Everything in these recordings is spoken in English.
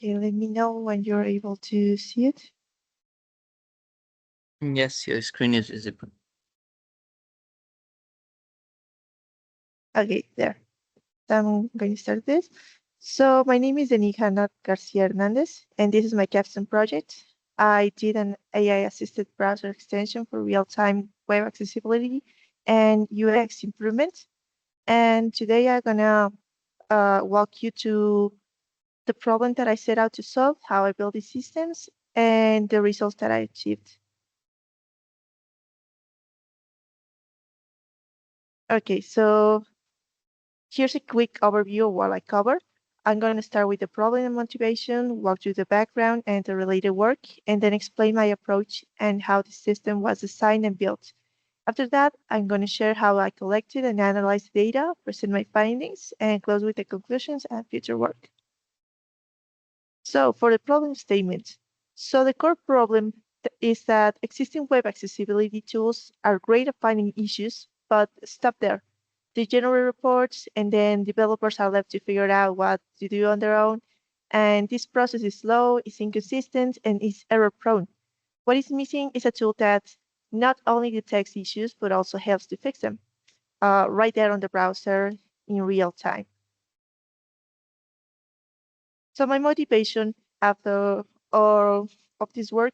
Okay, let me know when you're able to see it. Yes, your screen is visible. Okay, there. So I'm going to start this. So my name is Denija Garcia Hernandez, and this is my capstone project. I did an AI-assisted browser extension for real-time web accessibility and UX improvement. And today I'm gonna walk you to the problem that I set out to solve, how I built these systems, and the results that I achieved. Okay, so here's a quick overview of what I covered. I'm going to start with the problem and motivation, walk through the background and the related work, and then explain my approach and how the system was designed and built. After that, I'm going to share how I collected and analyzed data, present my findings, and close with the conclusions and future work. So for the problem statement, so the core problem is that existing web accessibility tools are great at finding issues, but stop there. They generate reports and then developers are left to figure out what to do on their own. And this process is slow, is inconsistent, and is error prone. What is missing is a tool that not only detects issues, but also helps to fix them right there on the browser in real time. So my motivation after all of this work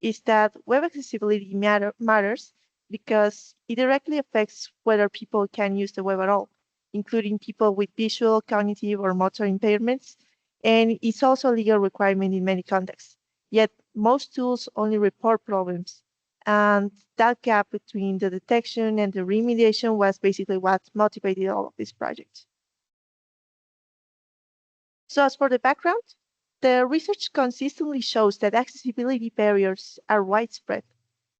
is that web accessibility matters because it directly affects whether people can use the web at all, including people with visual, cognitive, or motor impairments. And it's also a legal requirement in many contexts. Yet most tools only report problems. And that gap between the detection and the remediation was basically what motivated all of this project. So as for the background, the research consistently shows that accessibility barriers are widespread,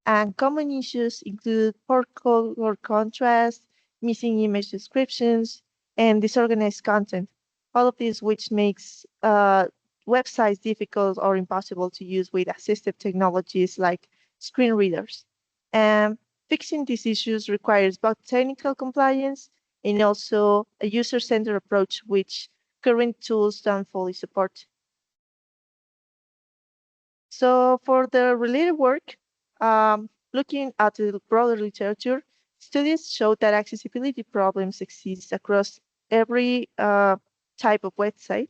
and common issues include poor color contrast, missing image descriptions, and disorganized content. All of this which makes websites difficult or impossible to use with assistive technologies like screen readers. And fixing these issues requires both technical compliance and also a user-centered approach, which current tools don't fully support. So for the related work, looking at the broader literature, studies show that accessibility problems exist across every type of website,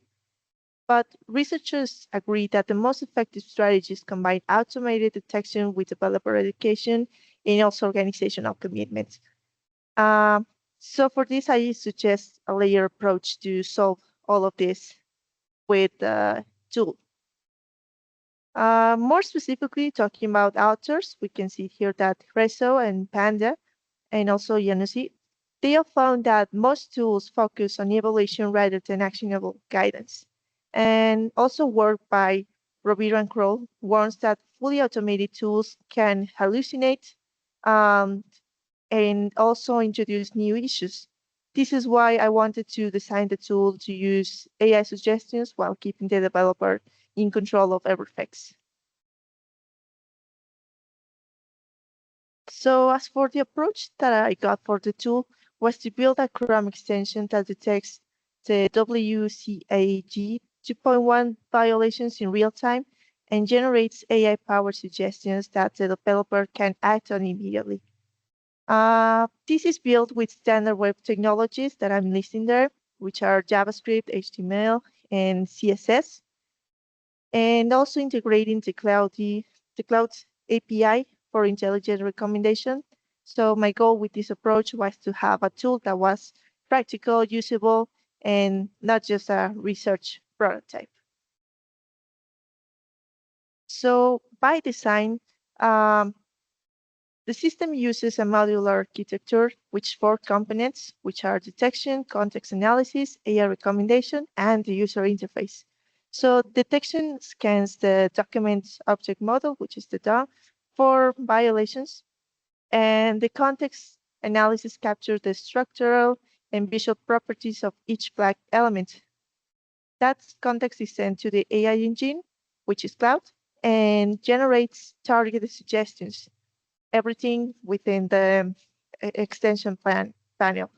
but researchers agree that the most effective strategies combine automated detection with developer education and also organizational commitment. Um, so for this, I suggest a layer approach to solve all of this with the tool. More specifically, talking about authors, we can see here that Reso and Panda, and also Yanusi, they have found that most tools focus on evaluation rather than actionable guidance. And also work by Rovira and Kroll warns that fully automated tools can hallucinate um, and also introduce new issues. This is why I wanted to design the tool to use AI suggestions while keeping the developer in control of every fix. So as for the approach that I got for the tool was to build a Chrome extension that detects the WCAG 2.1 violations in real time and generates AI-powered suggestions that the developer can act on immediately. This is built with standard web technologies that I'm listing there, which are JavaScript, HTML, and CSS, and also integrating the cloud API for intelligent recommendation. So my goal with this approach was to have a tool that was practical, usable, and not just a research prototype. So by design, um, the system uses a modular architecture, which four components, which are detection, context analysis, AI recommendation, and the user interface. So detection scans the document object model, which is the DOM, for violations, and the context analysis captures the structural and visual properties of each flag element. That context is sent to the AI engine, which is cloud, and generates targeted suggestions, everything within the extension panel.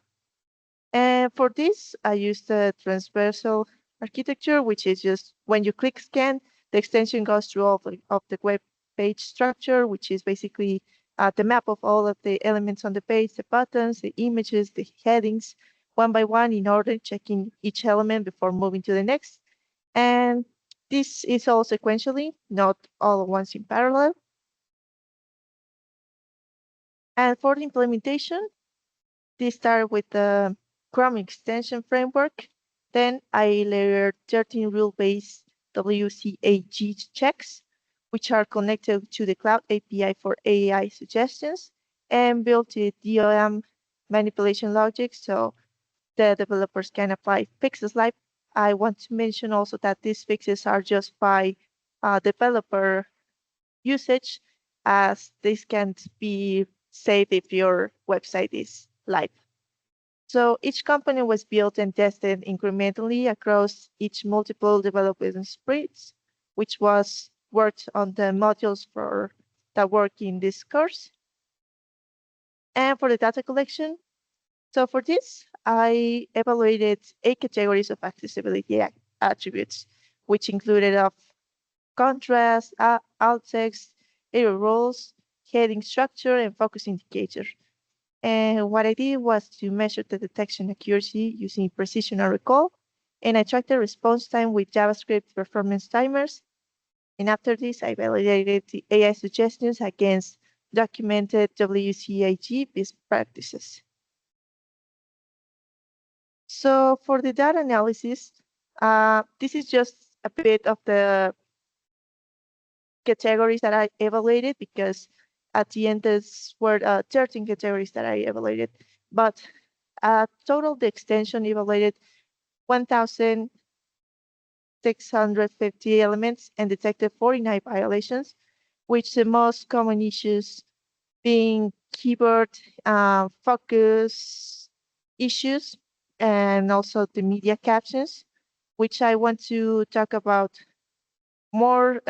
And for this, I used the transversal architecture, which is just when you click scan, the extension goes through all of the web page structure, which is basically the map of all of the elements on the page, the buttons, the images, the headings, one by one in order, checking each element before moving to the next. And this is all sequentially, not all at once in parallel. And for the implementation, this started with the Chrome extension framework. Then I layered 13 rule-based WCAG checks, which are connected to the Cloud API for AI suggestions, and built a DOM manipulation logic so the developers can apply fixes like I want to mention also that these fixes are just by developer usage, as this can't be saved if your website is live. So each component was built and tested incrementally across each multiple development sprints, which was worked on the modules for that work in this course. And for the data collection, so for this, I evaluated 8 categories of accessibility attributes, which included of contrast, alt text, error roles, heading structure, and focus indicator. And what I did was to measure the detection accuracy using precision and recall. And I tracked the response time with JavaScript performance timers. And after this, I validated the AI suggestions against documented WCAG best practices. So for the data analysis, this is just a bit of the categories that I evaluated because at the end this were 13 categories that I evaluated. But total the extension evaluated 1,650 elements and detected 49 violations, which the most common issues being keyboard focus issues and also the media captions, which I want to talk about more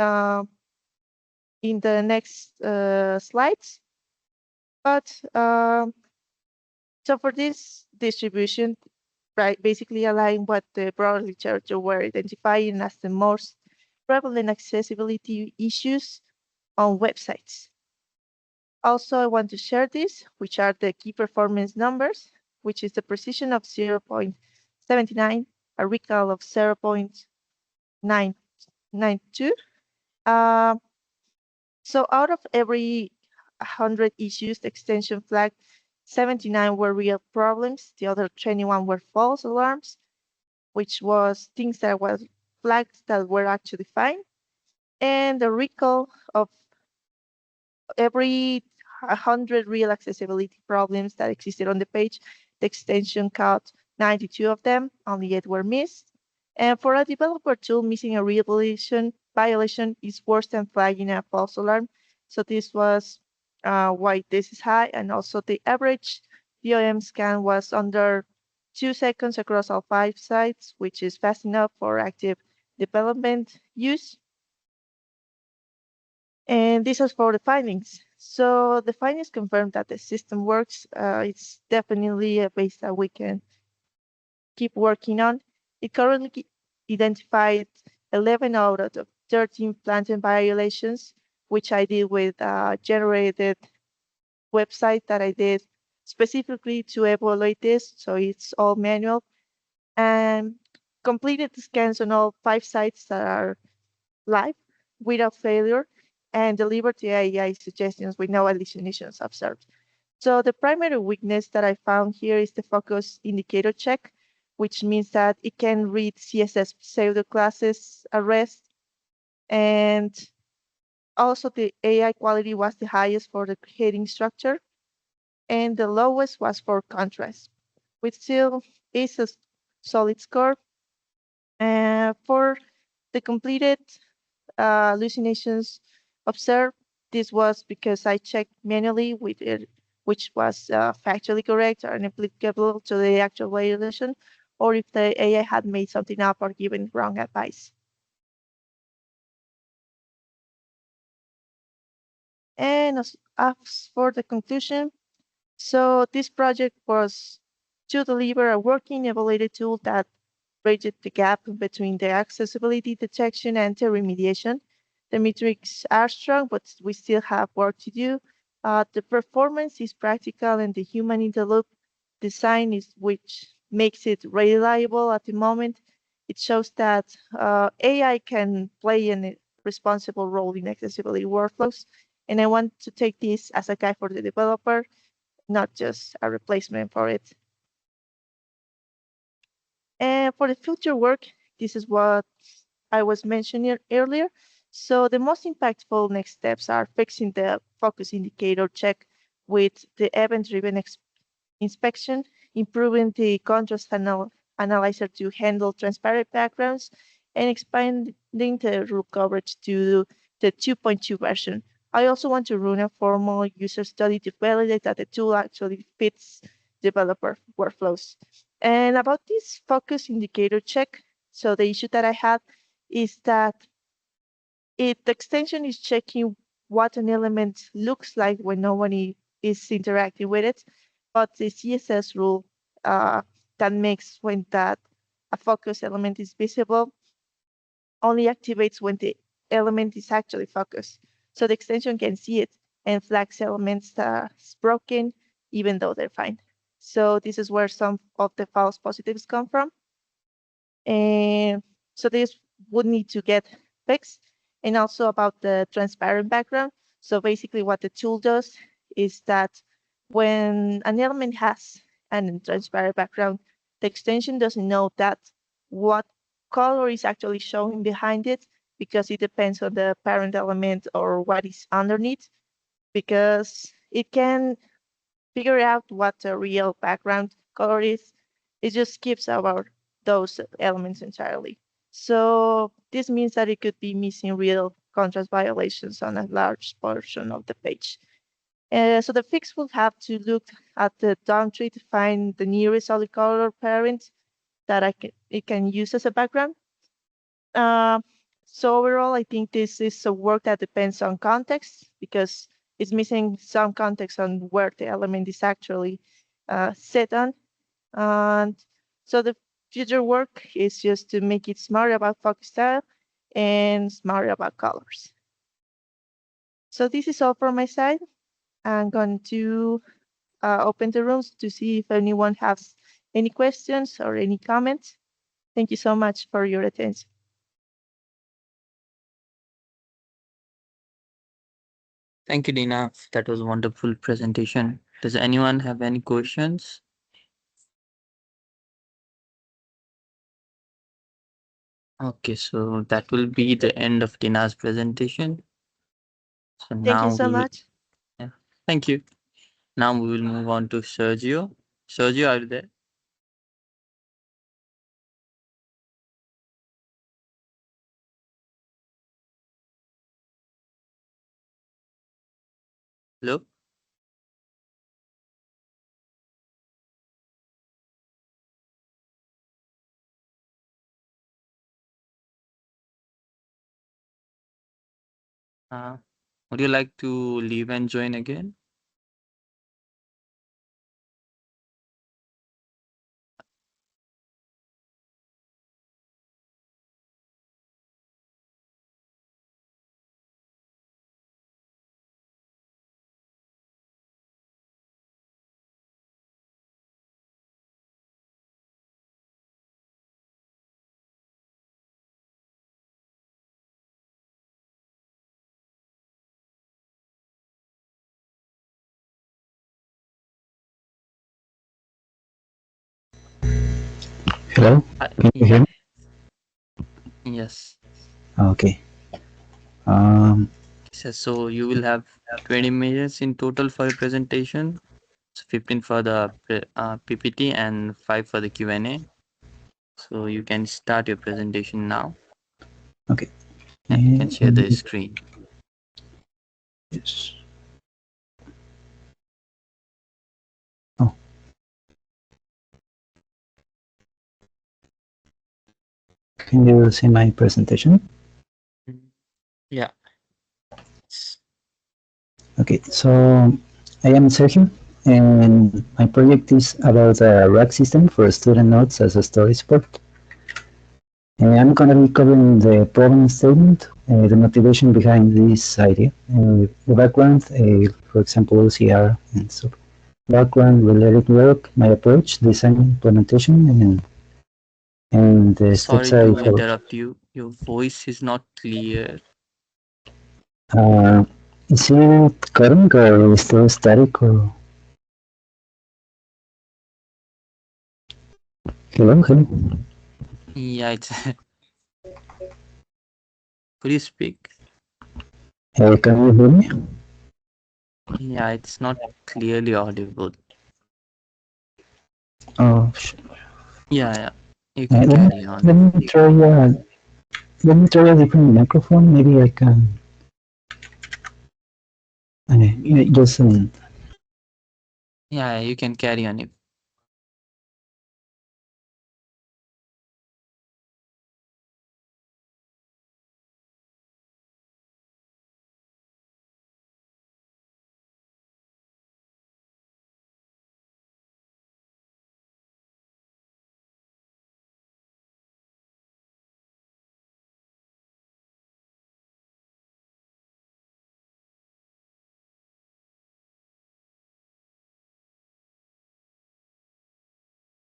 in the next slides. But so for this distribution, right, basically align what the broad literature were identifying as the most prevalent accessibility issues on websites. Also, I want to share this, which are the key performance numbers, which is the precision of 0.79, a recall of 0.992. So out of every 100 issues, the extension flagged 79 were real problems. The other 21 were false alarms, which was things that were flagged that were actually fine. And the recall of every 100 real accessibility problems that existed on the page, the extension caught 92 of them, only 8 were missed. And for a developer tool, missing a real violation is worse than flagging a false alarm. So this was why this is high. And also the average DOM scan was under 2 seconds across all 5 sites, which is fast enough for active development use. And this is for the findings. So the findings confirm that the system works. It's definitely a base that we can keep working on. It currently identified 11 out of 13 planting violations, which I did with a generated website that I did specifically to evaluate this. So it's all manual, and completed the scans on all 5 sites that are live without failure, and delivered the AI suggestions with no hallucinations observed. So the primary weakness that I found here is the focus indicator check, which means that it can read CSS pseudo classes arrest. And also the AI quality was the highest for the heading structure, and the lowest was for contrast, which still is a solid score. And for the completed hallucinations observed, this was because I checked manually with it, which was factually correct or applicable to the actual violation, or if the AI had made something up or given wrong advice. And as for the conclusion, so this project was to deliver a working evaluated tool that bridged the gap between the accessibility detection and the remediation. The metrics are strong, but we still have work to do. The performance is practical and the human in the loop design is which makes it reliable at the moment. It shows that AI can play a responsible role in accessibility workflows. And I want to take this as a guide for the developer, not just a replacement for it. And for the future work, this is what I was mentioning earlier. So the most impactful next steps are fixing the focus indicator check with the event-driven inspection, improving the contrast analyzer to handle transparent backgrounds, and expanding the rule coverage to the 2.2 version. I also want to run a formal user study to validate that the tool actually fits developer workflows. And about this focus indicator check, so the issue that I had is that the extension is checking what an element looks like when nobody is interacting with it, but the CSS rule that makes when that a focus element is visible only activates when the element is actually focused. So the extension can see it and flags elements as broken, even though they're fine. So this is where some of the false positives come from. And so this would need to get fixed. And also about the transparent background. So basically what the tool does is that when an element has an transparent background, the extension doesn't know that what color is actually showing behind it because it depends on the parent element or what is underneath, because it can figure out what the real background color is. It just skips over those elements entirely. So this means that it could be missing real contrast violations on a large portion of the page. So the fix will have to look at the DOM tree to find the nearest solid color parent that it can use as a background. Uh, so overall, I think this is a work that depends on context because it's missing some context on where the element is actually set on. And so the future work is just to make it smart about focus style and smart about colors. So this is all from my side. I'm going to open the rooms to see if anyone has any questions or any comments. Thank you so much for your attention. Thank you, Dina. That was a wonderful presentation. Does anyone have any questions? Okay, so that will be the end of Dina's presentation. So Thank you now so we will, much. yeah, thank you. Now we will move on to Sergio. Sergio, are you there? Hello? Uh, would you like to leave and join again? Hello, can you hear Yeah, me? yes. Okay. Um, So you will have 20 minutes in total for your presentation. So 15 for the PPT and 5 for the Q&A. So you can start your presentation now. okay. Yeah, you can share the And screen. yes. Oh, can you see my presentation? Mm, yeah. s- Okay. So I am Sergio, and my project is about a rack system for student notes as a storage port. I'm going to be covering the problem statement, the motivation behind this idea, the background, for example, OCR and stuff. Background, related work, my approach, design, implementation, and the steps Sorry I to follow. interrupt you. Your voice is not clear. Uh, is it current or still static or hello? Hello? Yeah, it's. Could you speak? Can you hear me? Yeah, it's not clearly audible. Oh, Yeah, yeah. You can let me carry on. let me try a different microphone. Maybe I can just Yeah, you can carry on. If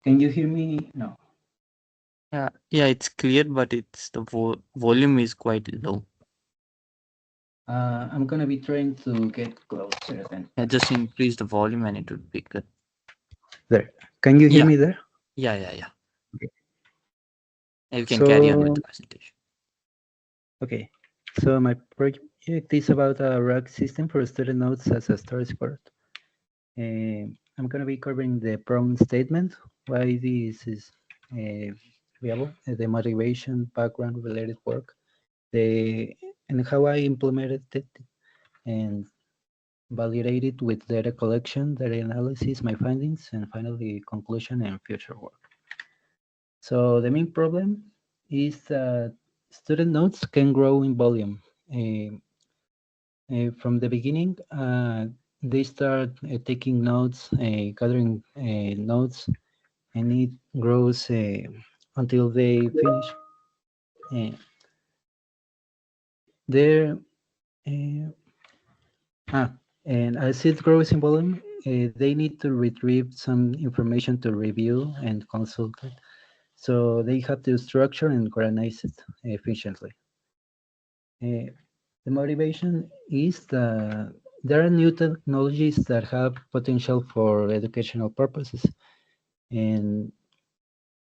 Can you hear me now? yeah, yeah, it's clear, but it's the volume is quite low. I'm gonna be trying to get closer then. Yeah, just increase the volume and it would be good. There. Can you hear Yeah, me there? yeah, yeah, yeah. Okay. You can carry on with So the presentation. okay. So my project is about a rack system for student notes as a storage port. I'm gonna be covering the problem statement, why this is viable, the motivation, background, related work, the and how I implemented it, and validate it with data collection, data analysis, my findings, and finally conclusion and future work. So the main problem is that student notes can grow in volume. From the beginning, they start taking notes, gathering notes, and it grows until they finish. Uh, there, uh, and as it grows in volume, they need to retrieve some information to review and consult it. So they have to structure and organize it efficiently. The motivation is that there are new technologies that have potential for educational purposes. And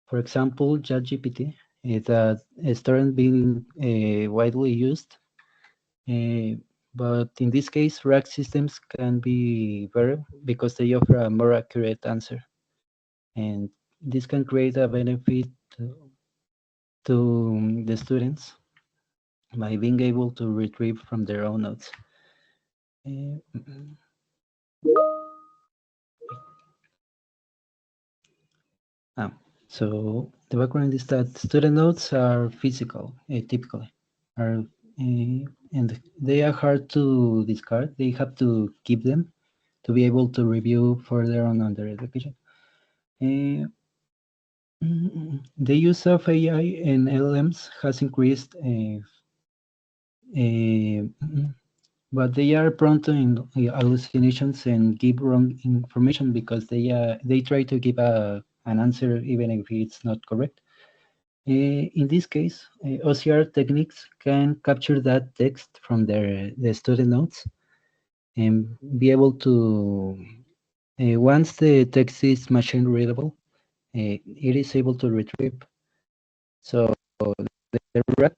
for example, ChatGPT that started being widely used. But in this case, rack systems can be better because they offer a more accurate answer. And this can create a benefit to the students by being able to retrieve from their own notes. Uh, Ah, so the background is that student notes are physical, typically, are and they are hard to discard. They have to keep them to be able to review further on their education. Uh, the use of AI and LLMs has increased, but they are prone to hallucinations and give wrong information because they try to give an answer even if it's not correct. In this case, OCR techniques can capture that text from the student notes and be able to, once the text is machine readable, it is able to retrieve. So the rat,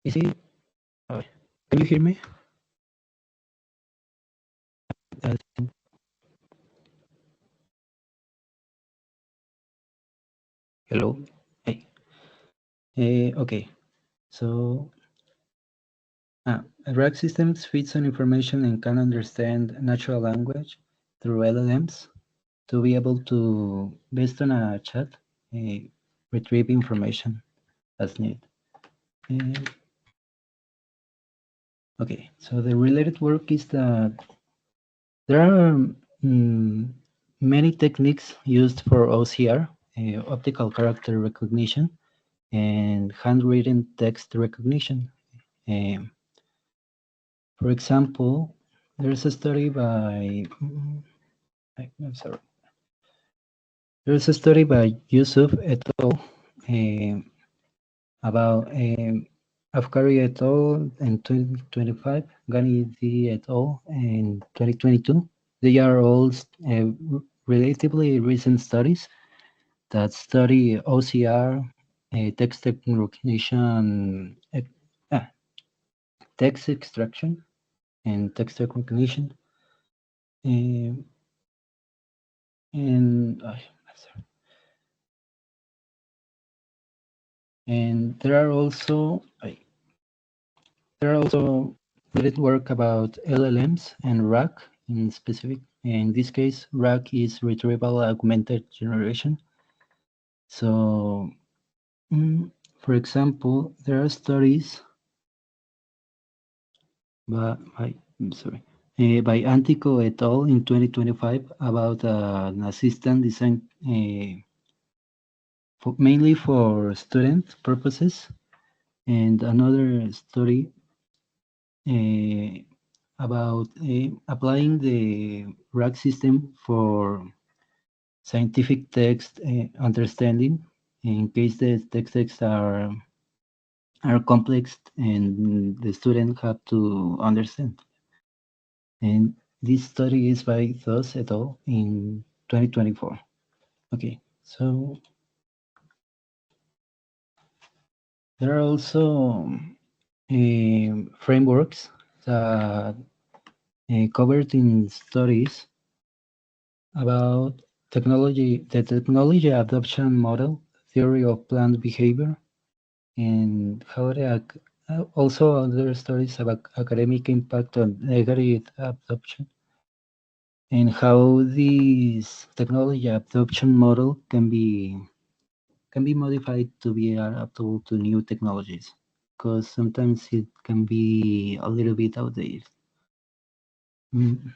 is it, oh, can you hear me? Uh, Hello? Hey. Okay, so RAG systems feeds on information and can understand natural language through LLMs to be able to, based on a chat, uh, retrieve information as needed. Okay, so the related work is that there are many techniques used for OCR, optical character recognition, and handwritten text recognition. Um, for example, there's a study by I'm sorry. There's a study by Yusuf et al. About Afkari et al. In 2025, Ghani D et al. In 2022. They are all relatively recent studies that study OCR, text recognition, ah, text extraction, and text recognition. Um, and sorry. And there are also related work about LLMs and RAG in specific. In this case, RAG is retrieval augmented generation. So, for example, there are studies by Antico et al. In 2025 about an assistant designed mainly for student purposes, and another study about applying the RAG system for scientific text understanding in case the texts are complex and the student have to understand. And this study is by Thos et al. In 2024. Okay, so there are also frameworks that covered in studies about the technology adoption model, theory of planned behavior, and how also other studies about academic impact on negative adoption, and how this technology adoption model can be modified to be adaptable to new technologies, because sometimes it can be a little bit outdated. Mm,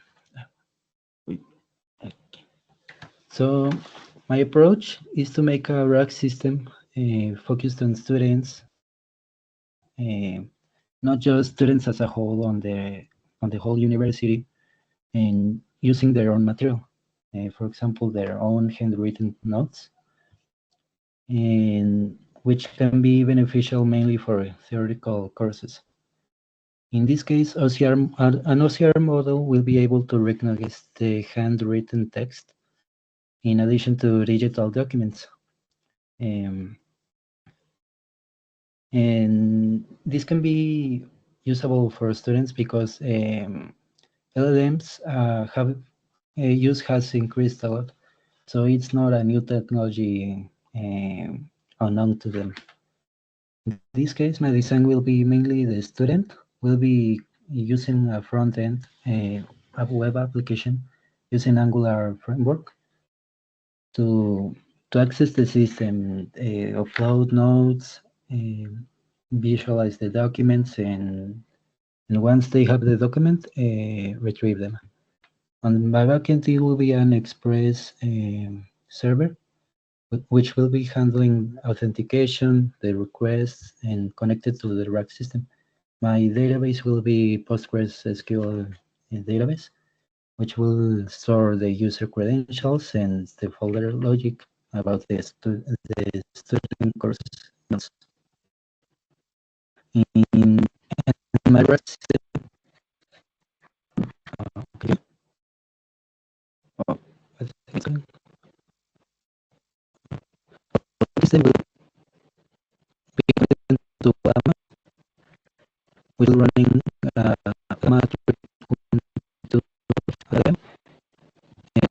So my approach is to make a RAG system focused on students, not just students as a whole on the whole university, and using their own material. For example, their own handwritten notes, and which can be beneficial mainly for theoretical courses. In this case, an OCR model will be able to recognize the handwritten text in addition to digital documents. Um, and this can be usable for students because LLMs use has increased a lot, so it's not a new technology unknown to them. In this case, my design will be mainly the student will be using a front end a web application using Angular framework to access the system, upload notes, visualize the documents, and once they have the document, retrieve them. On my backend, it will be an Express server, which will be handling authentication, the requests, and connected to the rack system. My database will be PostgreSQL database, which will store the user credentials and the folder logic about the student course notes. In my rack system, okay. Oh, I think it's going. System will be connected to Llama, which will running Llama 3.2 LLM, and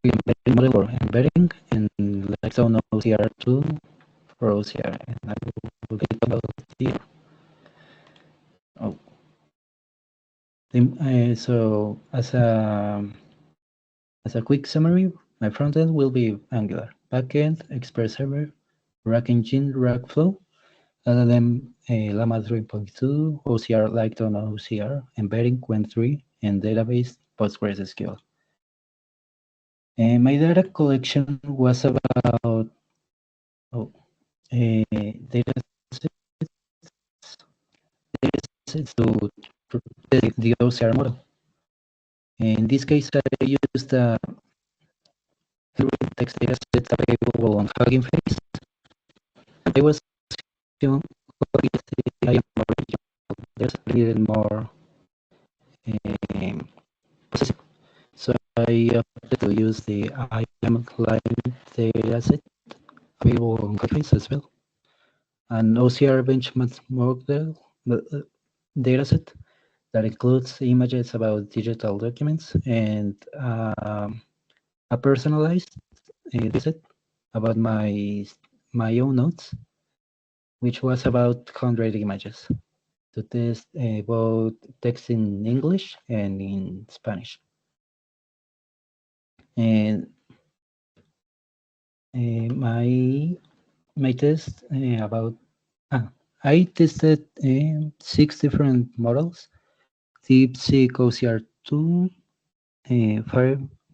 embedding model or embedding, and like so OCR2 for OCR, and I will get about here. Oh, so as a quick summary, my frontend will be Angular, backend Express server, Rack engine, Rack flow, LLM Llama 3.2, OCR like on OCR, embedding Qwen3, and database PostgreSQL. And my data collection was about data sets to the OCR model. In this case, I used a text data set available on Hugging Face. I was asking what is the IAM original. There's a little more processing. So I opted to use the IAM line data set available on Hugging Face as well. An OCR benchmark model dataset that includes images about digital documents and a personalized dataset about my own notes, which was about 100 images to test both text in English and in Spanish. And my test about I tested 6 different models: DeepSeek OCR2,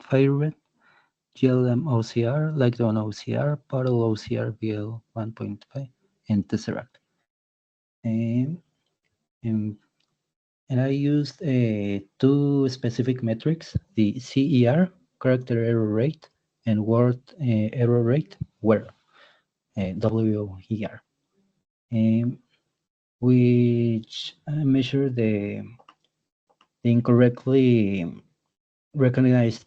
Firebird, GLM OCR, Lockdown OCR, Parallel OCR VL 1.5, and Tesseract. And I used 2 specific metrics: the CER, character error rate, and word error rate, WER, WER, which measure the incorrectly recognized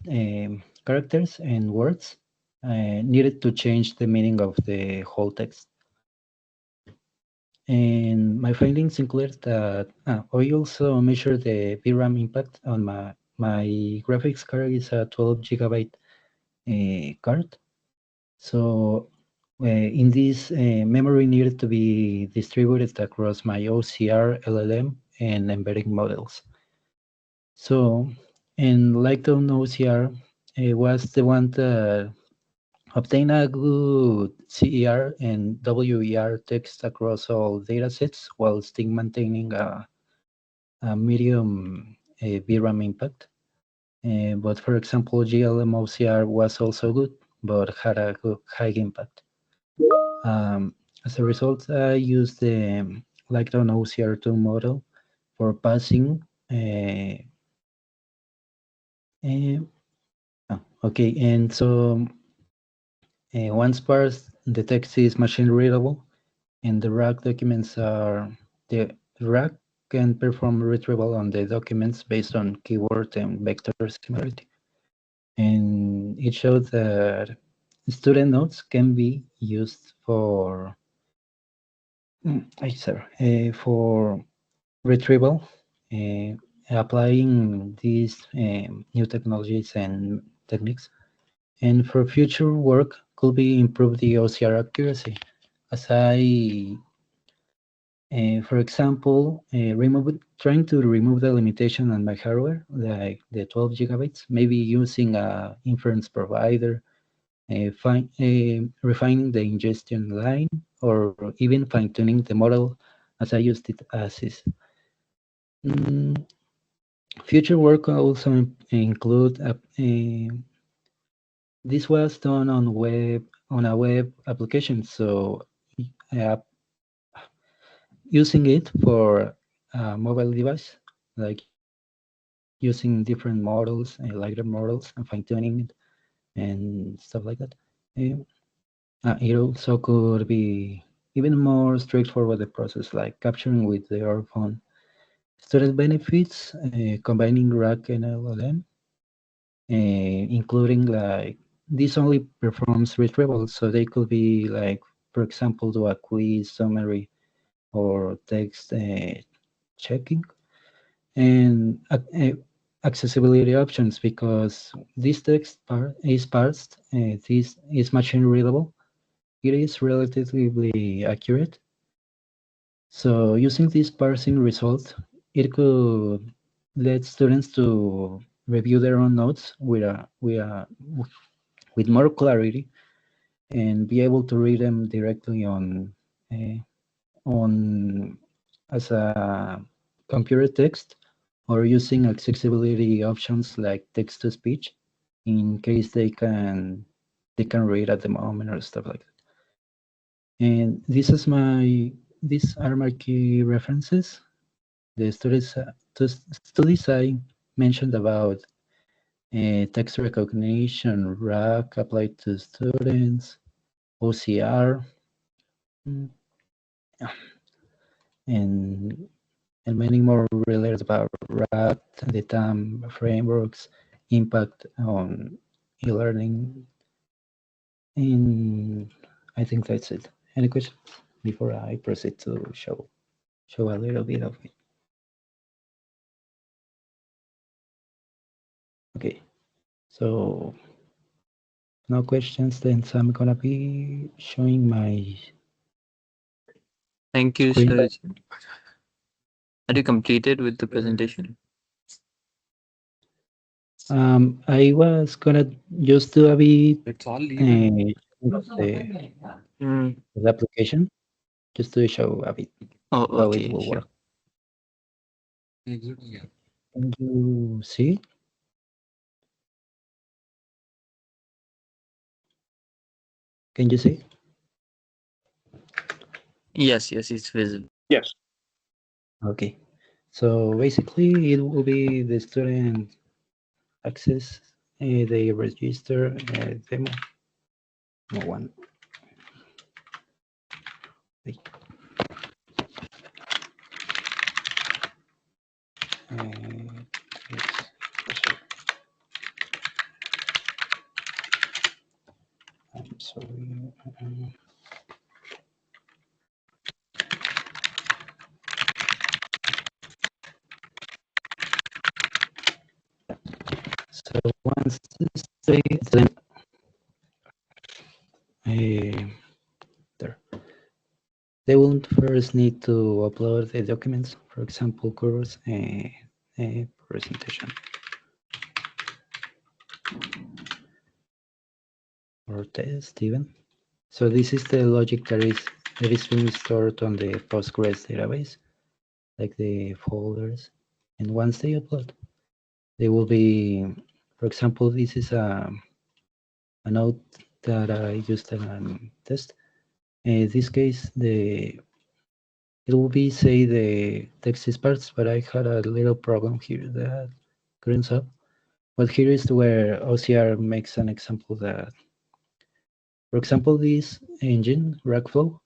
characters and words needed to change the meaning of the whole text. And my findings include that I also measure the VRAM impact on my graphics card. Is a 12 gigabyte card. So in this memory needed to be distributed across my OCR, LLM, and embedding models. So, and Lighton OCR was the one that obtain a good CER and WER text across all datasets while still maintaining a medium VRAM impact. But for example, GLM OCR was also good, but had a good high impact. As a result, I used the Lighton OCR2 model for passing. Okay, and so once parsed, the text is machine readable, and the RAG documents are the RAG can perform retrieval on the documents based on keyword and vector similarity. And it shows that student notes can be used for for retrieval, applying these new technologies and techniques. And for future work, could be improve the OCR accuracy. As for example, trying to remove the limitation on my hardware, like the 12 gigabytes, maybe using a inference provider, refining the ingestion line, or even fine-tuning the model as I used it as is. Future work also include this was done on a web application, so using it for a mobile device, like using different models, lighter models, and fine-tuning it and stuff like that. It also could be even more straightforward the process, like capturing with your phone student benefits, combining RAG and LLM, including like this only performs retrieval, so they could be like, for example, do a quiz summary or text checking, and accessibility options, because this text part is parsed, this is machine readable, it is relatively accurate. So using this parsing result, it could let students to review their own notes with more clarity and be able to read them directly on as a computer text, or using accessibility options like text to speech in case they can read at the moment or stuff like that. And these are my key references. The studies I mentioned about text recognition, RAG applied to students, OCR, mm, and many more related about RAG, the TAM frameworks, impact on e-learning. And I think that's it. Any questions before I proceed to show a little bit of it? Okay, so no questions, then so I'm gonna be showing my Thank you, screen. sir. Are you completed with the presentation? I was gonna just do a bit It's all of Mm. the application, just to show a bit Oh, how it okay, will sure. work. Can you see? Can you see? Yes, yes, it's visible. Yes. Okay. So basically, it will be the student access. They register demo. No one. Wait. Yes. I'm sorry. So once they there, they will first need to upload the documents, for example, course presentation or test even. So this is the logic that is being stored on the Postgres database, like the folders. And once they upload, they will be, for example, this is a node that I used in a test. In this case, it will be, say, the text is parts, but I had a little problem here that couldn't solve. But here is where OCR makes an example that, for example, this engine, Rackflow,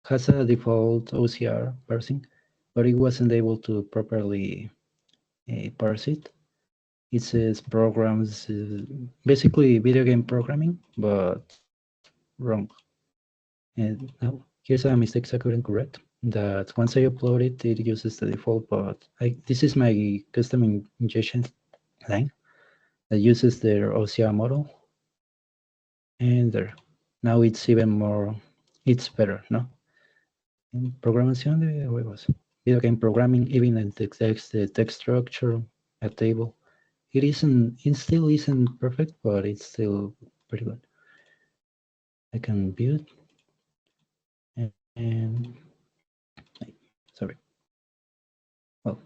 has a default OCR parsing, but it wasn't able to properly parse it. It says programs, basically video game programming, but wrong. And now here's a mistake I couldn't correct. That once I upload it, it uses the default, but this is my custom ingestion line that uses their OCR model. And there, now it's even more, it's better, no? En programación de juegos, video game programming, even in the text structure, a table. It still isn't perfect, but it's still pretty good. I can build and sorry. Well,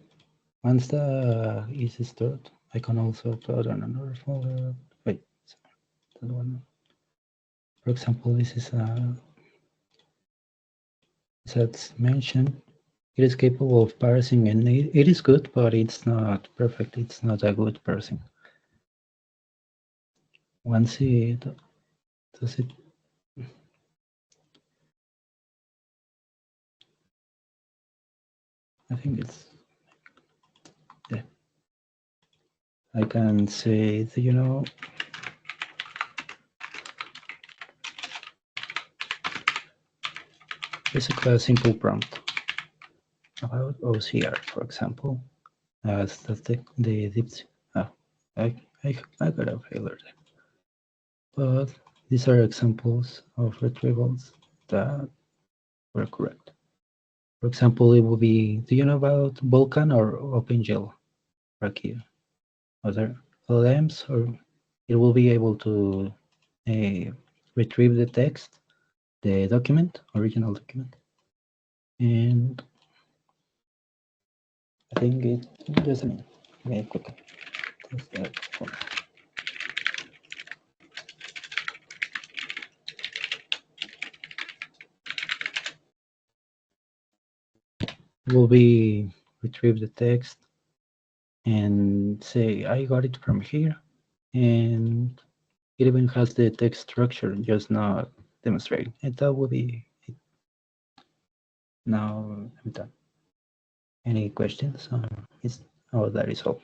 once the is stored, I can also upload on another folder. Wait, that one. For example, this is as mentioned. It is capable of parsing, and it is good, but it's not perfect. It's not a good parsing. Once it does it, I think it's, yeah. I can say, basically a simple prompt about OCR, for example, as the deep. Oh, I, I got a failure there. But these are examples of retrievals that were correct. For example, it will be, do you know about Vulkan or OpenGL? Here, other LLMs, or it will be able to retrieve the text, the document, original document. And I think it just a minute. Very quick. will be retrieve the text and say I got it from here, and it even has the text structure, just not demonstrating. And that will be it. Now I'm done. Any questions? Is oh, that is all.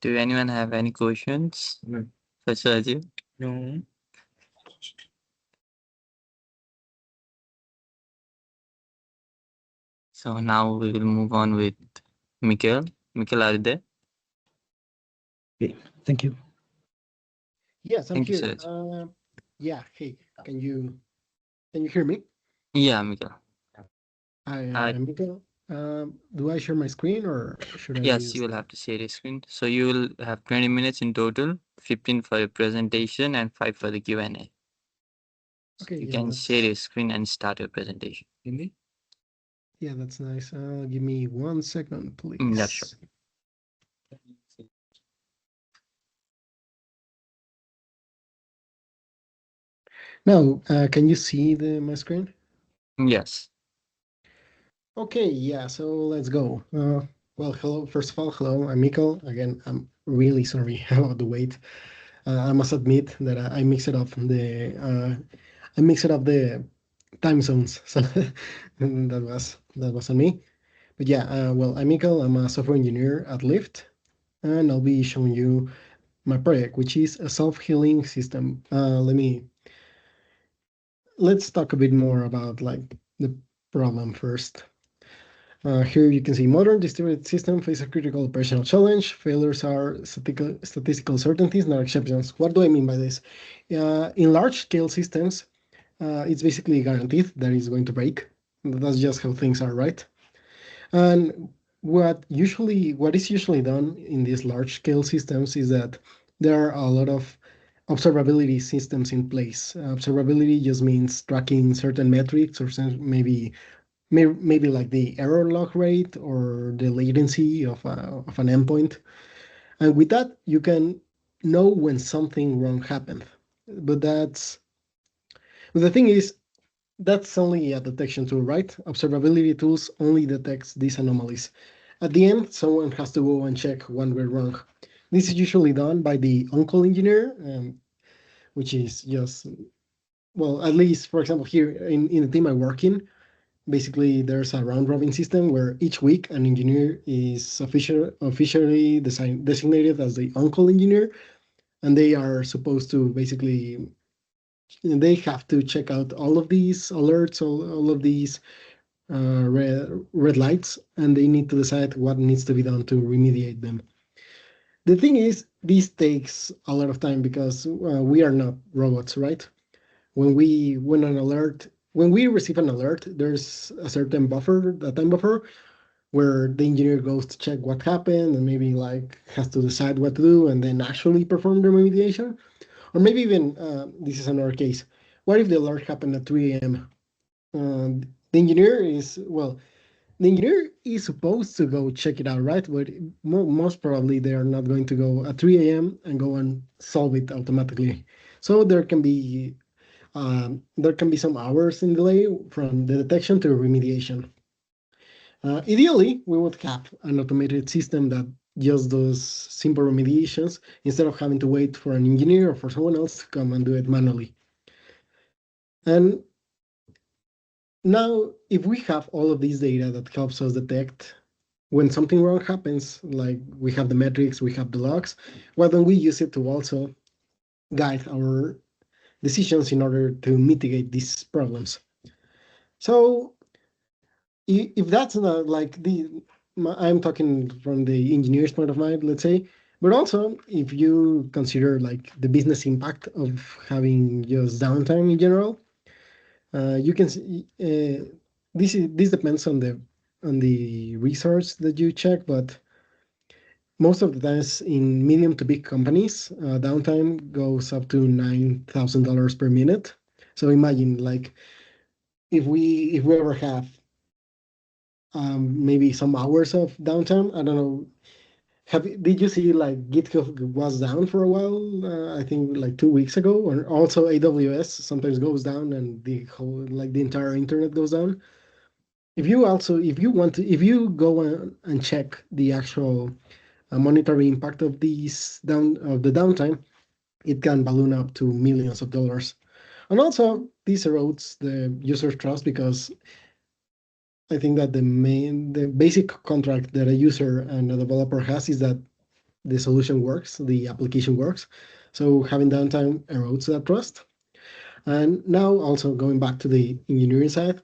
Do anyone have any questions? No. For Sergio? No. So now we will move on with Mikhail. Mikhail, are you there? Okay, thank you. Yes, I'm Thank you, here. Sergio. Yeah. Hey, can you hear me? Yeah, Mikhail. Hi, Uh, Miguel. Do I share my screen or should I yes, you use? will have to share your screen. So you will have 20 minutes in total, 15 for your presentation and 5 for the Q&A. So Okay, you yeah, can share that's your screen and start your presentation. yeah, that's nice. Give me 1 second, Yeah, sure. please. Now, can you see my screen? Yes. Okay, yeah. So let's go. Well, hello. First of all, hello. I'm Mikael. Again, I'm really sorry about the wait. I must admit that I mixed up the time zones. So that was on me. But yeah, well, I'm Mikael. I'm a software engineer at Lyft, and I'll be showing you my project, which is a self-healing system. Let's talk a bit more about like the problem first. Here you can see modern distributed system face a critical operational challenge. Failures are statistical certainties, not exceptions. What do I mean by this? In large-scale systems, it's basically guaranteed that it's going to break. That's just how things are, right? And what is usually done in these large scale systems is that there are a lot of observability systems in place. Observability just means tracking certain metrics or maybe like the error log rate or the latency of an endpoint. And with that, you can know when something wrong happened. But the thing is, that's only a detection tool, right? Observability tools only detects these anomalies. At the end, someone has to go and check what went wrong. This is usually done by the on-call engineer, which is just, well, at least, for example, here in the team I work in, basically there's a round-robin system where each week an engineer is officially designated as the on-call engineer, and they are supposed to basically, they have to check out all of these alerts, all of these red lights, and they need to decide what needs to be done to remediate them. The thing is, this takes a lot of time because we are not robots, right? When we receive an alert, there's a certain buffer, a time buffer, where the engineer goes to check what happened and maybe like has to decide what to do and then actually perform the remediation. Or maybe even this is another case. What if the alert happened at 3 a.m.? The engineer is well, the engineer is supposed to go check it out, right? But most probably they are not going to go at 3 a.m. and go and solve it automatically. So there can be some hours in delay from the detection to remediation. Ideally, we would have an automated system that just does simple remediations instead of having to wait for an engineer or for someone else to come and do it manually. And now, if we have all of this data that helps us detect when something wrong happens, like we have the metrics, we have the logs, why don't we use it to also guide our decisions in order to mitigate these problems? So if that's not like I'm talking from the engineer's point of mind, let's say, but also if you consider like the business impact of having just downtime in general, you can see this depends on the resource that you check, but most of the times in medium to big companies, downtime goes up to $9,000 per minute. So imagine like if we ever have maybe some hours of downtime, I don't know, Did you see like GitHub was down for a while? I think like 2 weeks ago, or also AWS sometimes goes down, and the whole like the entire internet goes down. If you go and check the actual monetary impact of the downtime, it can balloon up to millions of dollars. And also, this erodes the user's trust because I think that the basic contract that a user and a developer has is that the solution works, the application works. So having downtime erodes that trust. And now also going back to the engineering side,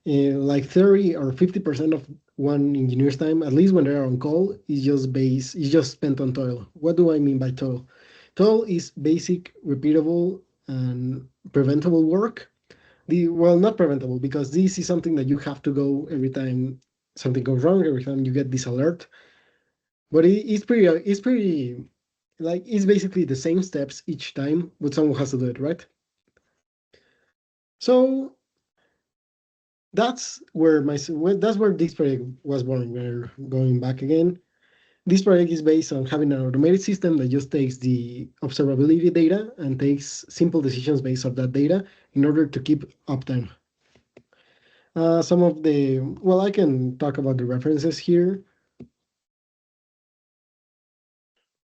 like 30 or 50% of one engineer's time, at least when they're on call, is just spent on toil. What do I mean by toil? Toil is basic, repeatable, and preventable work. Well, not preventable, because this is something that you have to go every time something goes wrong, every time you get this alert. But it's pretty like it's basically the same steps each time, but someone has to do it, right? So that's where this project was born. We're going back again. This project is based on having an automated system that just takes the observability data and takes simple decisions based on that data in order to keep uptime. I can talk about the references here.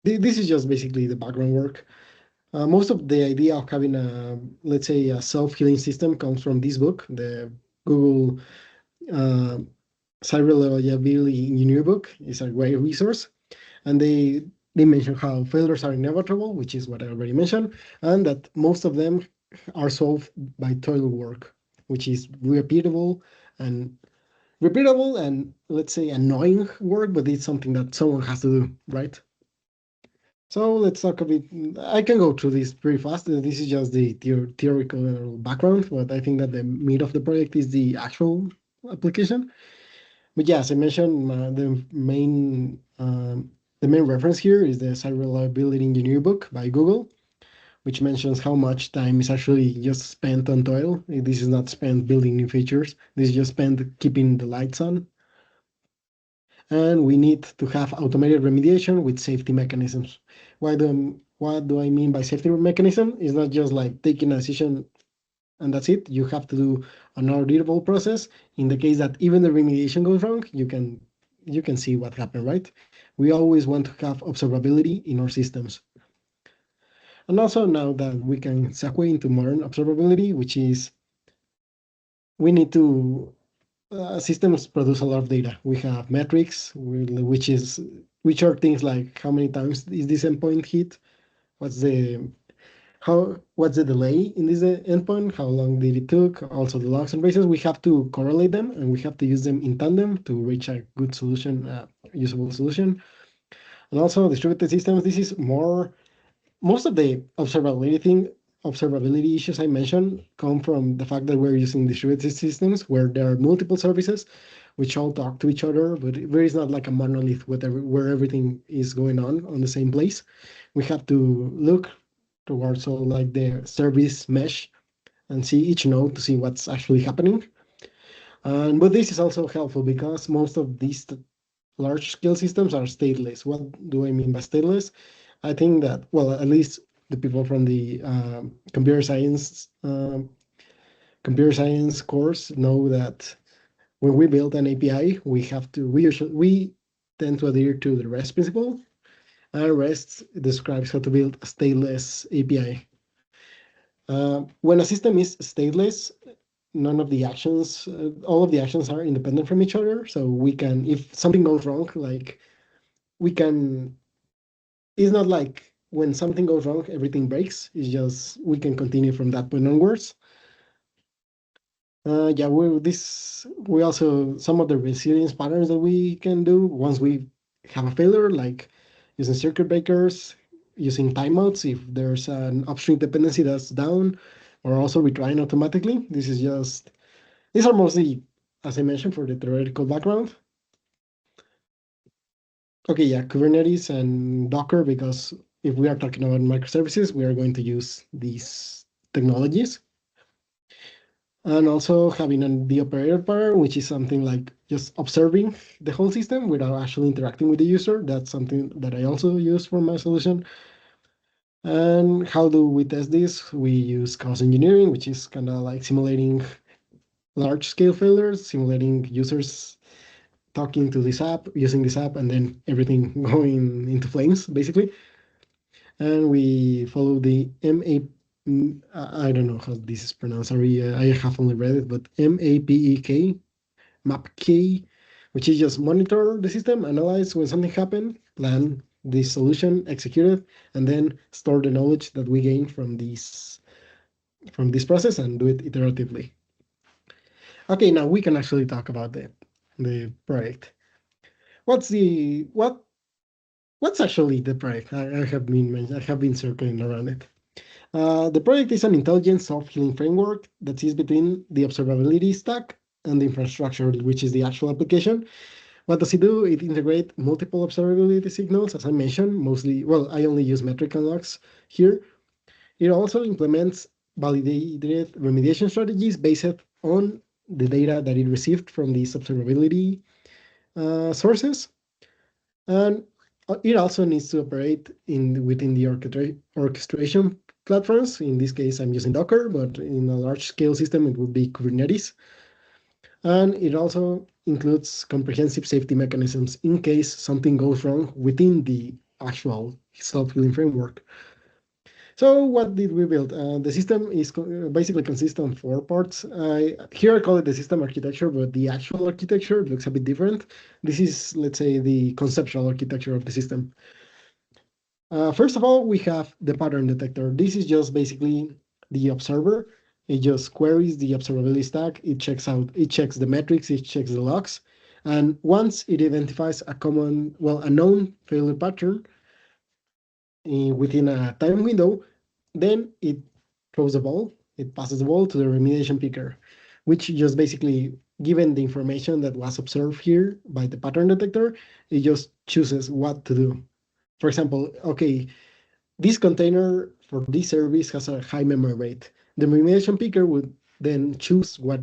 This is just basically the background work. Most of the idea of having let's say, a self-healing system comes from this book, the Google uh, Cyber Reliability Engineer book. It's a great resource, and they mention how failures are inevitable, which is what I already mentioned, and that most of them are solved by toil work, which is and repeatable and, let's say, annoying work, but it's something that someone has to do, right? So let's talk a bit. I can go through this pretty fast. This is just the theoretical background, but I think that the meat of the project is the actual application. But yeah, as I mentioned, the main reference here is the Site Reliability Engineer book by Google, which mentions how much time is actually just spent on toil. This is not spent building new features. This is just spent keeping the lights on. And we need to have automated remediation with safety mechanisms. What do I mean by safety mechanism? It's not just like taking a decision and that's it. You have to do an auditable process. In the case that even the remediation goes wrong, you can see what happened, right? We always want to have observability in our systems. And also now that we can segue into modern observability, which is we need to systems produce a lot of data. We have metrics, which are things like how many times is this endpoint hit, what's the what's the delay in this endpoint, how long did it took, also the logs and traces. We have to correlate them and we have to use them in tandem to reach a good solution, usable solution. And also distributed systems. This is most of the observability issues I mentioned come from the fact that we're using distributed systems where there are multiple services which all talk to each other, but there is not like a monolith where everything is going on the same place. We have to look towards all like the service mesh and see each node to see what's actually happening. But this is also helpful because most of these large scale systems are stateless. What do I mean by stateless? I think that, well, at least the people from the computer science course know that when we build an API, we tend to adhere to the REST principle, and REST describes how to build a stateless API. When a system is stateless, none of the actions, all of the actions are independent from each other. So if something goes wrong, like we can it's not like when something goes wrong, everything breaks. It's just we can continue from that point onwards. Yeah, we also some of the resilience patterns that we can do once we have a failure, like using circuit breakers, using timeouts if there's an upstream dependency that's down, or also retrying automatically. These are mostly, as I mentioned, for the theoretical background. Okay, yeah, Kubernetes and Docker, because if we are talking about microservices, we are going to use these technologies. and also having the operator pattern, which is something like just observing the whole system without actually interacting with the user. That's something that I also use for my solution. And how do we test this? We use chaos engineering, which is kind of like simulating large scale failures, simulating users talking to this app, using this app, and then everything going into flames, basically. And we follow the MA. I don't know how this is pronounced. Sorry, I have only read it, but MAPEK, MAPK, which is just monitor the system, analyze when something happened, plan the solution, execute it, and then store the knowledge that we gain from this process and do it iteratively. Okay, now we can actually talk about the project. What's the what's actually the project? I have been circling around it. The project is an intelligent self-healing framework that sits between the observability stack and the infrastructure, which is the actual application. What does it do? It integrates multiple observability signals, as I mentioned, mostly, well, I only use metric and logs here. It also implements validated remediation strategies based on the data that it received from these observability sources. And it also needs to operate within the orchestration platforms. In this case, I'm using Docker, but in a large scale system, it would be Kubernetes. And it also includes comprehensive safety mechanisms in case something goes wrong within the actual self-healing framework. So what did we build? The system is basically consists of four parts. Here I call it the system architecture, but the actual architecture looks a bit different. This is, let's say, the conceptual architecture of the system. First of all, we have the pattern detector. This is just basically the observer. It just queries the observability stack. It checks the metrics, it checks the logs. And once it identifies a known failure pattern within a time window, then it throws the ball, it passes the ball to the remediation picker, which just basically, given the information that was observed here by the pattern detector, it just chooses what to do. For example, okay, this container for this service has a high memory rate. The remediation picker would then choose what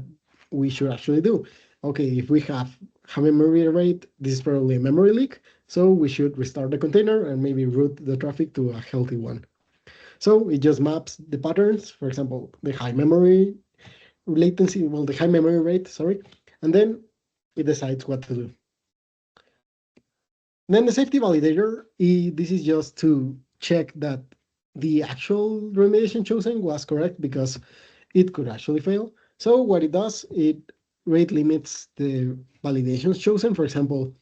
we should actually do. Okay, if we have high memory rate, this is probably a memory leak, so we should restart the container and maybe route the traffic to a healthy one. So it just maps the patterns, for example, the high memory latency, well, the high memory rate, sorry, and then it decides what to do. Then the safety validator, this is just to check that the actual remediation chosen was correct because it could actually fail. So what it does, it rate limits the validations chosen. For example,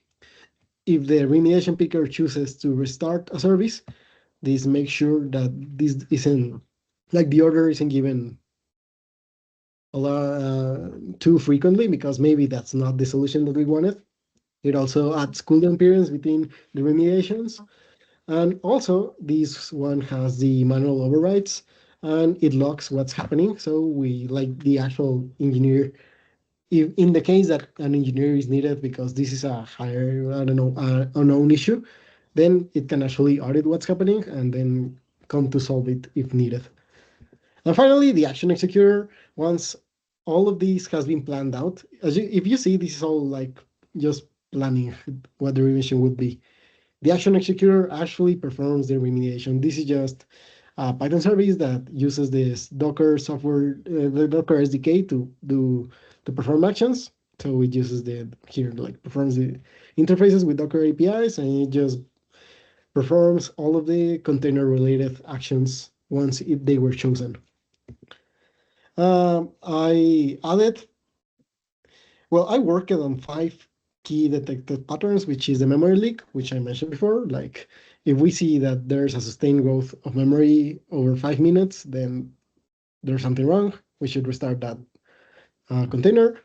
if the remediation picker chooses to restart a service, this makes sure that this isn't like the order isn't given a lot too frequently because maybe that's not the solution that we wanted. It also adds cooldown periods between the remediations. And also, this one has the manual overrides and it logs what's happening. So we like the actual engineer, if in the case that an engineer is needed because this is a higher, I don't know, unknown issue, then it can actually audit what's happening and then come to solve it if needed. And finally, the action executor, once all of these has been planned out, if you see, this is all like just planning what the remediation would be. The action executor actually performs the remediation. This is just a Python service that uses this Docker software, the Docker SDK to perform actions. So it uses performs the interfaces with Docker APIs, and it just performs all of the container related actions once they were chosen. I added, well, I worked on 5 key detected patterns, which is the memory leak, which I mentioned before. Like if we see that there's a sustained growth of memory over 5 minutes, then there's something wrong. We should restart that container.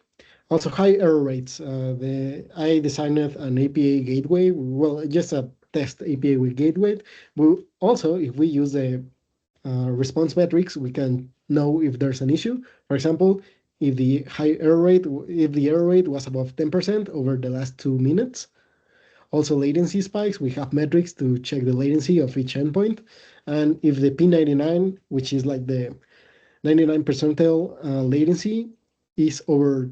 Also, high error rates. I designed an API gateway, well, just a test API with gateway. But also, if we use the response metrics, we can know if there's an issue. For example, if the error rate was above 10% over the last 2 minutes. Also, latency spikes. We have metrics to check the latency of each endpoint, and if the P99, which is like the 99 percentile latency, is over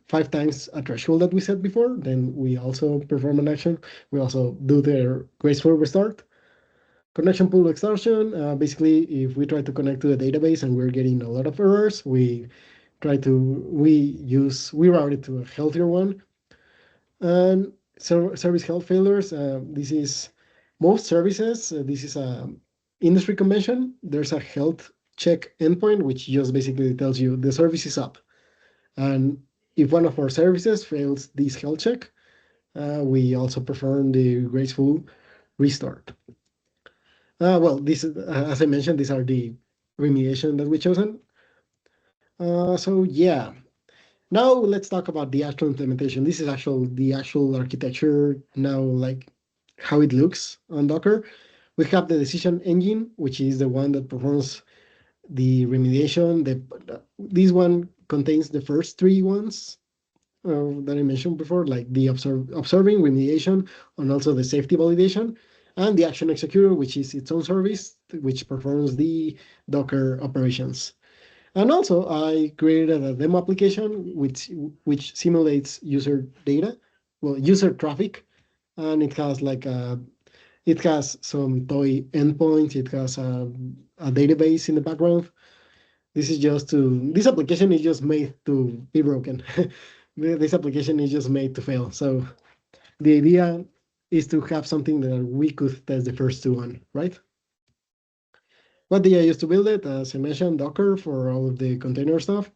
5 times a threshold that we set before, then we also perform an action. We also do the graceful restart. Connection pool extortion, basically, if we try to connect to the database and we're getting a lot of errors, we route it to a healthier one. And service health failures, this is most services, this is a industry convention. There's a health check endpoint, which just basically tells you the service is up. And if one of our services fails this health check, we also perform the graceful restart. Well, this is, as I mentioned, these are the remediation that we chosen. So yeah, now let's talk about the actual implementation. This is the actual architecture now, like how it looks on Docker. We have the decision engine, which is the one that performs the remediation. This one contains the first three ones that I mentioned before, like the observing, remediation, and also the safety validation, and the action executor, which is its own service, which performs the Docker operations. And also, I created a demo application which simulates user data, well, user traffic, and it has some toy endpoints. It has a database in the background. This application is just made to be broken. This application is just made to fail. So the idea is to have something that we could test the first two on, right? What did I use to build it? As I mentioned, Docker for all of the container stuff.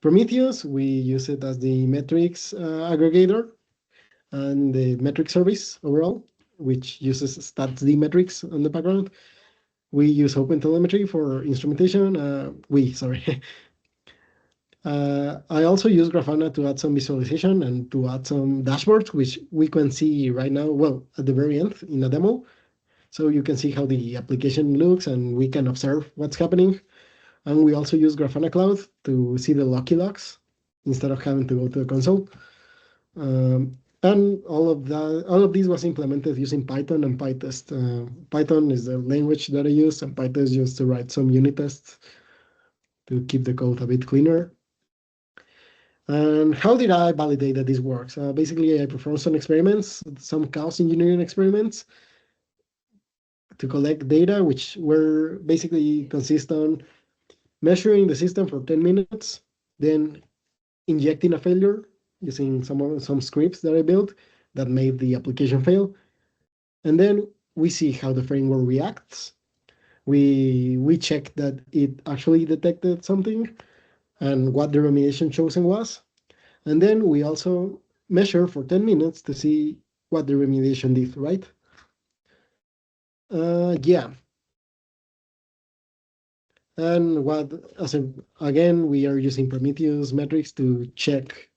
Prometheus, we use it as the metrics aggregator and the metric service overall, which uses stats metrics on the background. We use OpenTelemetry for instrumentation. Sorry. I also use Grafana to add some visualization and to add some dashboards, which we can see right now, well, at the very end in a demo. So you can see how the application looks and we can observe what's happening. And we also use Grafana Cloud to see the Lucky Logs instead of having to go to the console. And all of these was implemented using Python and PyTest. Python is the language that I use, and PyTest is used to write some unit tests to keep the code a bit cleaner. And how did I validate that this works? Basically, I performed some experiments, some chaos engineering experiments to collect data, which were basically consist on measuring the system for 10 minutes, then injecting a failure using some scripts that I built that made the application fail. And then we see how the framework reacts. We check that it actually detected something and what the remediation chosen was. And then we also measure for 10 minutes to see what the remediation did, right? Yeah. And again, we are using Prometheus metrics to check.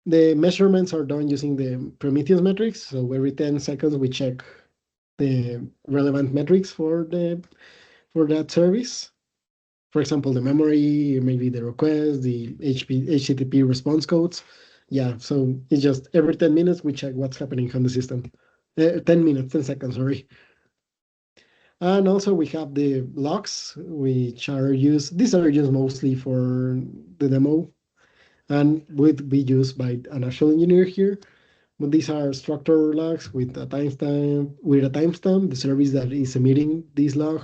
The measurements are done using the Prometheus metrics. So every 10 seconds, we check the relevant metrics for that service. For example, the memory, maybe the request, the HTTP response codes. Yeah, so it's just every 10 minutes we check what's happening on the system. 10 minutes, 10 seconds, sorry. And also we have the logs, which these are used mostly for the demo and would be used by an actual engineer here. But these are structure logs with a timestamp, the service that is emitting this log,